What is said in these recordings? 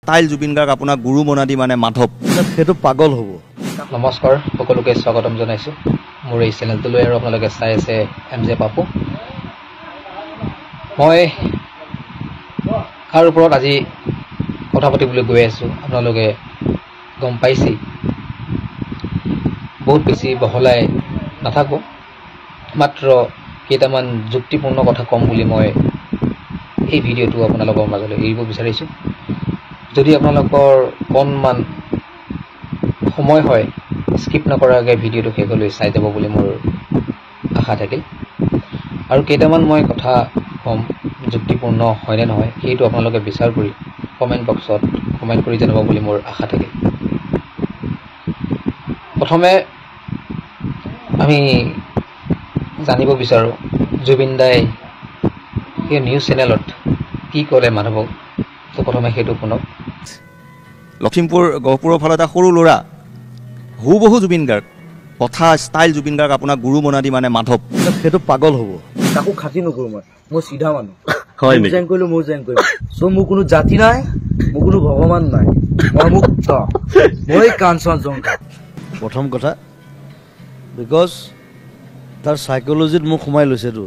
Style Zubeen Garg আপোনাক গুৰু বনাদি মানে মাধৱ, সেইটো পাগল হ'ব। নমস্কাৰ, সকলোকে স্বাগতম জনাইছোঁ মোৰ এই চেনেলটোলৈ। আৰু আপোনালোকে চাই আছে MJ পাপু। মই কাৰ ওপৰত আজি কথা পাতিবলৈ গৈ আছোঁ আপোনালোকে গম পাইছেই। বহুত বেছি বহলাই নাথাকোঁ, মাত্ৰ কেইটামান যুক্তিপূৰ্ণ কথা ক'ম বুলি মই এই ভিডিঅ'টো আপোনালোকৰ মাজলৈ এৰিব বিচাৰিছোঁ। যদি আপোনালোকৰ অকণমান সময় হয়, স্কিপ নকৰাকৈ ভিডিঅ'টো শেষলৈ চাই যাব বুলি মোৰ আশা থাকিল। আৰু কেইটামান মই কথা ক'ম, যুক্তিপূৰ্ণ হয়নে নহয় সেইটো আপোনালোকে বিচাৰ কৰি কমেণ্ট বক্সত কমেণ্ট কৰি জনাব বুলি মোৰ আশা থাকিল। প্ৰথমে আমি জানিব বিচাৰোঁ জুবিন দাই সেই নিউজ চেনেলত কি ক'লে মাধৱক। তো প্ৰথমে সেইটো শুনক। লখিমপুৰ গহপুৰৰ ফালে এটা সৰু ল'ৰা, হুবহু জুবিন গাৰ্গ, কথা ষ্টাইল জুবিন গাৰ্গ আপোনাক গুৰু বনাদি মানে মাধৱ, সেইটো পাগল হ'ব। কাকো খাতি নকৰোঁ, মই চিধা মানুহ। জইন কৰিলোঁ মই জইন কৰিম। চ' মোৰ কোনো জাতি নাই, মোৰ কোনো ভগৱান নাই, মই মুক্ত, মই কাঞ্চন জংঘা। প্ৰথম কথা, বিকজ তাৰ চাইক'লজিত মোক সোমাই লৈছেতো,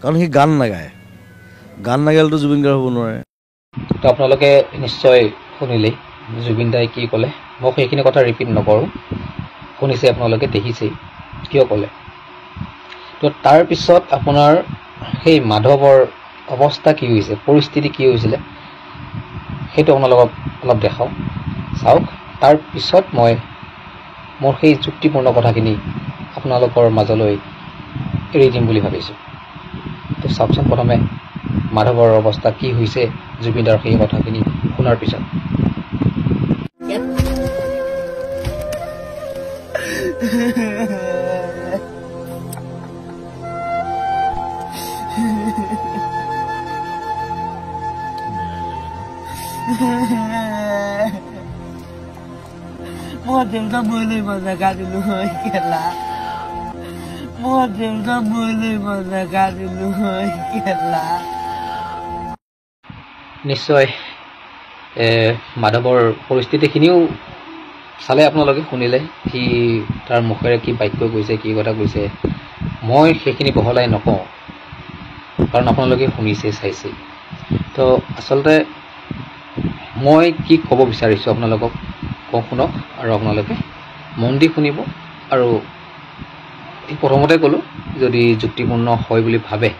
কাৰণ সি গান নাগায়। গান নাগালেতো জুবিন গাৰ্গ হ'ব নোৱাৰে। তো আপোনালোকে নিশ্চয় শুনিলেই জুবিন দাই কি ক'লে। মই সেইখিনি কথা ৰিপিট নকৰোঁ, শুনিছে আপোনালোকে, দেখিছেই কিয় ক'লে। তো তাৰপিছত আপোনাৰ সেই মাধৱৰ অৱস্থা কি হৈছে, পৰিস্থিতি কি হৈছিলে সেইটো আপোনালোকক অলপ দেখাওঁ, চাওক। তাৰপিছত মই মোৰ সেই যুক্তিপূৰ্ণ কথাখিনি আপোনালোকৰ মাজলৈ এৰি দিম বুলি ভাবিছোঁ। তো চাওকচোন প্ৰথমে মাধৱৰ অৱস্থা কি হৈছে জুবিন দাৰ সেই কথাখিনি শুনাৰ পিছত। মই দেউতা মৰিলৈ মই জেগা দিলোঁ হয় কেলা, মই দেউতা মৰিলৈ মই জেগা দিলোঁ হয় কেলা। নিশ্চয় মাধৱৰ পৰিস্থিতিখিনিও চালে আপোনালোকে, শুনিলে সি তাৰ মুখেৰে কি বাক্য কৈছে, কি কথা কৈছে। মই সেইখিনি বহলাই নকওঁ, কাৰণ আপোনালোকে শুনিছে, চাইছে। তো আচলতে মই কি ক'ব বিচাৰিছোঁ আপোনালোকক কওঁ, শুনক। আৰু আপোনালোকে মন দি শুনিব। আৰু প্ৰথমতে ক'লোঁ, যদি যুক্তিপূৰ্ণ হয় বুলি ভাবে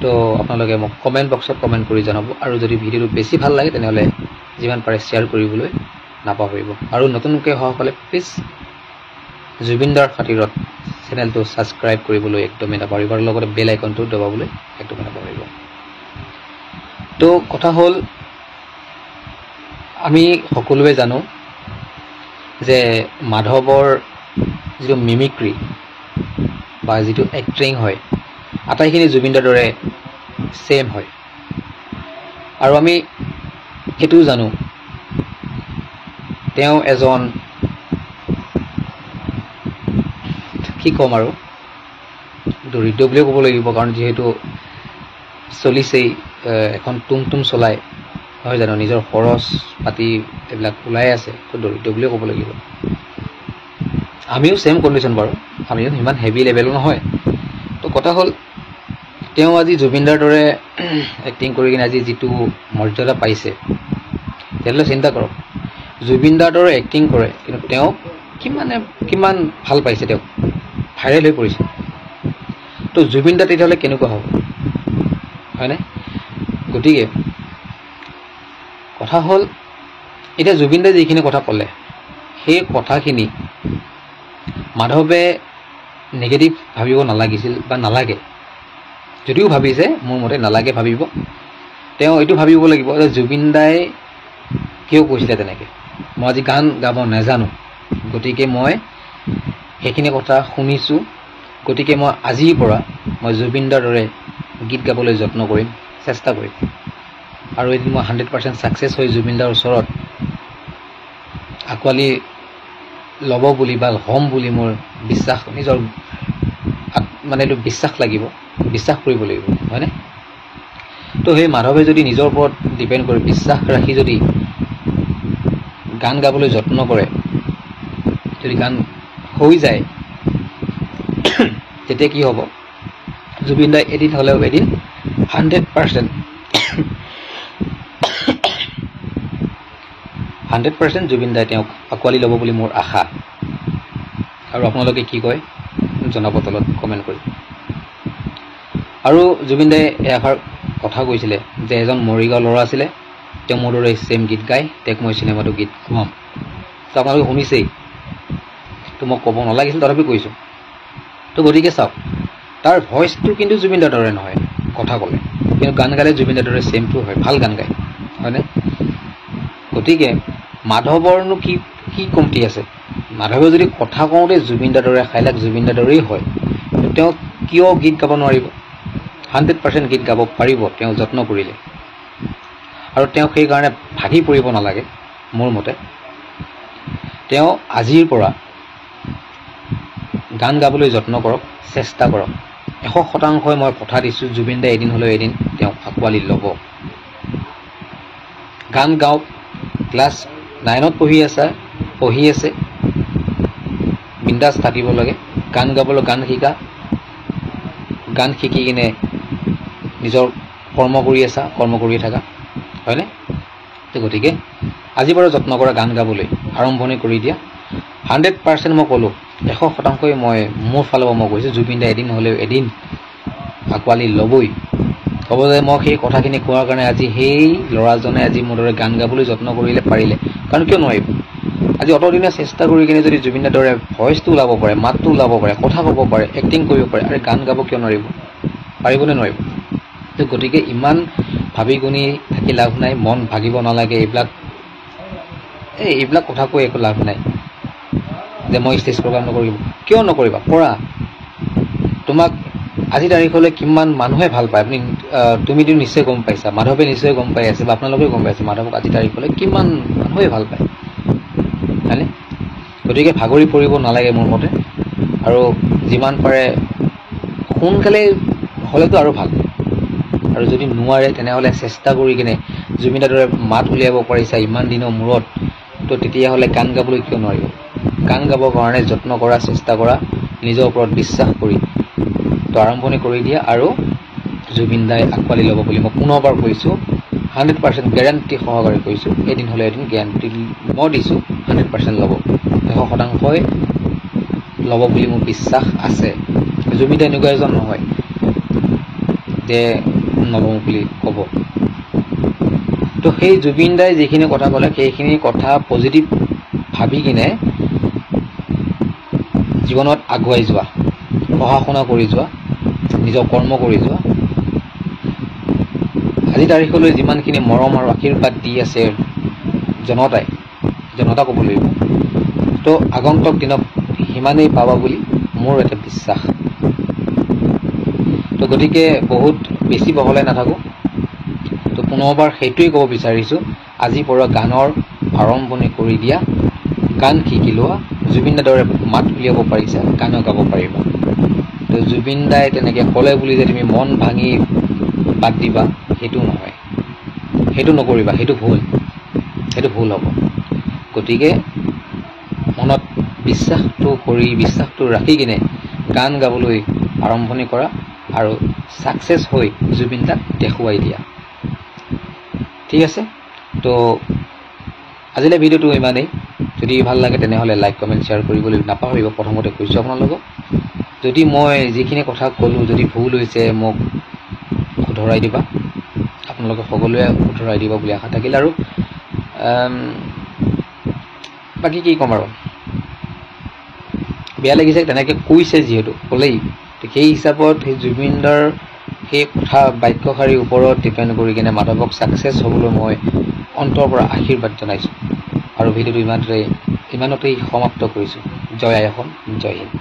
তো আপোনালোকে মোক কমেণ্ট বক্সত কমেণ্ট কৰি জনাব। আৰু যদি ভিডিঅ'টো বেছি ভাল লাগে তেনেহ'লে যিমান পাৰে শ্বেয়াৰ কৰিবলৈ নাপাহৰিব। আৰু নতুনকৈ অহাসকলে প্লিজ জুবিন দাৰ খাতিৰত চেনেলটো ছাবস্ক্ৰাইব কৰিবলৈ একদমেই নাপাহৰিব, আৰু লগতে বেল আইকনটো দবাবলৈ একদমেই নাপাহৰিব। তো কথা হ'ল, আমি সকলোৱে জানো যে মাধৱৰ যিটো মিমিক্ৰি বা যিটো এক্টিং হয়, আটাইখিনি জুবিন দাৰ দৰে ছেইম হয়। আৰু আমি সেইটোও জানো তেওঁ এজন, কি ক'ম আৰু, দৰিদ্ৰ বুলিয়ে ক'ব লাগিব, কাৰণ যিহেতু চলিছেই, এখন টুমটুম চলাই, নহয় জানো, নিজৰ খৰচ পাতি এইবিলাক ওলাই আছে, তো দৰিদ্ৰ বুলিয়ে ক'ব লাগিব। আমিও ছেইম কণ্ডিশ্যন বাৰু, আমিও সিমান হেভি লেভেলো নহয়। তো কথা হ'ল, তেওঁ আজি জুবিনদাৰ দৰে এক্টিং কৰি কিনে আজি যিটো মৰ্যাদা পাইছে, তেতিয়াহ'লে চিন্তা কৰক, জুবিনদাৰ দৰে এক্টিং কৰে কিন্তু তেওঁ কিমান ভাল পাইছে, তেওঁক ভাইৰেল হৈ পৰিছে। তো জুবিন দা তেতিয়াহ'লে কেনেকুৱা হ'ব, হয়নে? গতিকে কথা হ'ল, এতিয়া জুবিন দাই যিখিনি কথা ক'লে, সেই কথাখিনি মাধৱে নিগেটিভ ভাবিব নালাগিছিল বা নালাগে। যদিও ভাবিছে, মোৰ মতে নালাগে ভাবিব। তেওঁ এইটো ভাবিব লাগিব যে জুবিন দাই কিয় কৈছিলে তেনেকৈ। মই আজি গান গাব নাজানো, গতিকে মই সেইখিনি কথা শুনিছোঁ, গতিকে মই আজিৰ পৰা মই জুবিন দাৰ দৰে গীত গাবলৈ যত্ন কৰিম, চেষ্টা কৰিম। আৰু এদিন মই 100% ছাকচেছ হৈ জুবিন দাৰ ওচৰত আঁকোৱালি ল'ব বুলি বা হ'ম বুলি মোৰ বিশ্বাস, নিজৰ মানে এইটো বিশ্বাস লাগিব, বিশ্বাস কৰিব লাগিব, হয়নে? তো সেই মাধৱে যদি নিজৰ ওপৰত ডিপেণ্ড কৰি বিশ্বাস ৰাখি যদি গান গাবলৈ যত্ন কৰে, যদি গান হৈ যায়, তেতিয়া কি হ'ব, জুবিন দাই এদিন হ'লেও এদিন 100% জুবিন দাই তেওঁক আঁকোৱালি ল'ব বুলি মোৰ আশা। আৰু আপোনালোকে কি কয় জনাব তলত কমেণ্ট কৰি। আৰু জুবিন দাই এষাৰ কথা কৈছিলে যে এজন মৰিগাঁও ল'ৰা আছিলে, তেওঁ মোৰ দৰে ছেম গীত গায়, তেওঁক মই চিনেমাটো গীত খুৱাম। তো আপোনালোকে শুনিছেই, তো মই ক'ব নালাগিছিল, তথাপি কৈছোঁ। তো গতিকে চাওক, তাৰ ভইচটো কিন্তু জুবিন দাৰ দৰে নহয় কথা ক'লে, কিন্তু গান গালে জুবিন দাৰ দৰে ছেমটো হয়, ভাল গান গায়, হয়নে? গতিকে মাধৱৰনো কি কি কমতি আছে? মাধৱে যদি কথা কওঁতে জুবিন দাৰ দৰে খাইলাক জুবিন দাৰ দৰেই হয়, তেওঁ কিয় গীত গাব নোৱাৰিব? 100% গীত গাব পাৰিব তেওঁ যত্ন কৰিলে। আৰু তেওঁ সেইকাৰণে ভাগি পৰিব নালাগে মোৰ মতে। তেওঁ আজিৰ পৰা গান গাবলৈ যত্ন কৰক, চেষ্টা কৰক। 100% মই কথা দিছোঁ, জুবিন দাই এদিন হ'লেও এদিন তেওঁক আঁকোৱালি ল'ব। গান গাওক, ক্লাছ 9ত পঢ়ি আছে, বিন্দাছ থাকিব লাগে। গান গাবলৈ গান শিকা, গান শিকি কিনে নিজৰ কৰ্ম কৰি থাকা, হয়নে? গতিকে আজিৰ পৰা যত্ন কৰা, গান গাবলৈ আৰম্ভণি কৰি দিয়া। 100% মই ক'লোঁ, 100% মই মোৰ ফালৰ পৰা মই কৈছোঁ, জুবিন দাই এদিন হ'লেও এদিন আঁকোৱালি ল'বই। ক'ব যে মই সেই কথাখিনি কোৱাৰ কাৰণে আজি সেই ল'ৰাজনে আজি মোৰ দৰে গান গাবলৈ যত্ন কৰিলে, পাৰিলে। কাৰণ কিয় নোৱাৰিব? আজি অতদিনে চেষ্টা কৰি কিনে যদি জুবিন দাৰ দৰে ভইচটো ওলাব পাৰে, মাতটো ওলাব পাৰে, কথা ক'ব পাৰে, এক্টিং কৰিব পাৰে, আৰু গান গাব কিয় নোৱাৰিব? পাৰিবনে নোৱাৰিব? তো গতিকে ইমান ভাবি গুণি থাকি লাভ নাই, মন ভাগিব নালাগে। এইবিলাক কথা কৈ একো লাভ নাই যে মই ষ্টেজ প্ৰগ্ৰাম নকৰিব। কিয় নকৰিবা? কৰা। তোমাক আজি তাৰিখলৈ কিমান মানুহে ভাল পায়, তুমিতো নিশ্চয় গম পাইছা, মাধৱে নিশ্চয় গম পাই আছে, বা আপোনালোকেও গম পাইছে মাধৱক আজি তাৰিখলৈ কিমান মানুহে ভাল পায়, হয়নে? গতিকে ভাগৰি পৰিব নালাগে মোৰ মতে। আৰু যিমান পাৰে সোনকালে হ'লেতো আৰু ভাল। আৰু যদি নোৱাৰে তেনেহ'লে চেষ্টা কৰি কিনে জুবিন দাৰ দৰে মাত উলিয়াব পাৰিছা ইমান দিনৰ মূৰত, তো তেতিয়াহ'লে গান গাবলৈ কিয় নোৱাৰিব? গান গাবৰ কাৰণে যত্ন কৰা, চেষ্টা কৰা, নিজৰ ওপৰত বিশ্বাস কৰি তো আৰম্ভণি কৰি দিয়া। আৰু জুবিন দাই আঁকোৱালি ল'ব বুলি মই পুনৰবাৰ কৈছোঁ, 100% গেৰাণ্টি সহকাৰে কৈছোঁ। এদিন হ'লে এদিন গেৰাণ্টি মই দিছোঁ, 100% ল'ব, 100% ল'ব বুলি মোৰ বিশ্বাস আছে। জুবিন দাই এনেকুৱা এজন নহয় যে নলওঁ বুলি ক'ব। তো সেই জুবিন দাই যিখিনি কথা ক'লে, সেইখিনি কথা পজিটিভ ভাবি কিনে জীৱনত আগুৱাই যোৱা, পঢ়া শুনা কৰি যোৱা, নিজৰ কৰ্ম কৰি যোৱা। আজি তাৰিখলৈ যিমানখিনি মৰম আৰু আশীৰ্বাদ দি আছে জনতা ক'ব লাগিব, তো আগন্তুক দিনত সিমানেই পাবা বুলি মোৰ এটা বিশ্বাস। তো গতিকে বহুত বেছি বহলাই নাথাকোঁ। তো পুনৰবাৰ সেইটোৱেই ক'ব বিচাৰিছোঁ, আজিৰ পৰা গানৰ আৰম্ভণি কৰি দিয়া, গান শিকি লোৱা। জুবিন দাৰ দৰে মাত উলিয়াব পাৰিছা, গানো গাব পাৰিবা। তো জুবিন দাই তেনেকৈ ক'লে বুলি যে তুমি মন ভাঙি বাদ দিবা, সেইটো নহয়, সেইটো নকৰিবা, সেইটো ভুল হ'ব। গতিকে মনত বিশ্বাসটো ৰাখি কিনে গান গাবলৈ আৰম্ভণি কৰা, আৰু ছাকচেছ হৈ জুবিন দাক দেখুৱাই দিয়া। ঠিক আছে? তো আজিলৈ ভিডিঅ'টো ইমানেই। যদি ভাল লাগে তেনেহ'লে লাইক, কমেণ্ট, শ্বেয়াৰ কৰিবলৈ নাপাহৰিব। প্ৰথমতে কৈছোঁ আপোনালোকক, যদি মই যিখিনি কথা ক'লোঁ যদি ভুল হৈছে মোক শুধৰাই দিবা, আপোনালোকে সকলোৱে শুধৰাই দিব বুলি আশা থাকিল। আৰু বাকী কি ক'ম আৰু, বেয়া লাগিছে তেনেকৈ কৈছে যিহেতু ক'লেই, সেই হিচাপত সেই জুবিনদাৰ সেই কথা বাক্যশাৰীৰ ওপৰত ডিপেণ্ড কৰি কিনে মাধৱক ছাকচেছ হ'বলৈ মই অন্তৰৰ পৰা আশীৰ্বাদ জনাইছোঁ। আৰু ভিডিঅ'টো ইমানতেই সমাপ্ত কৰিছোঁ। জয় আই অসম, জয় হিন্দ।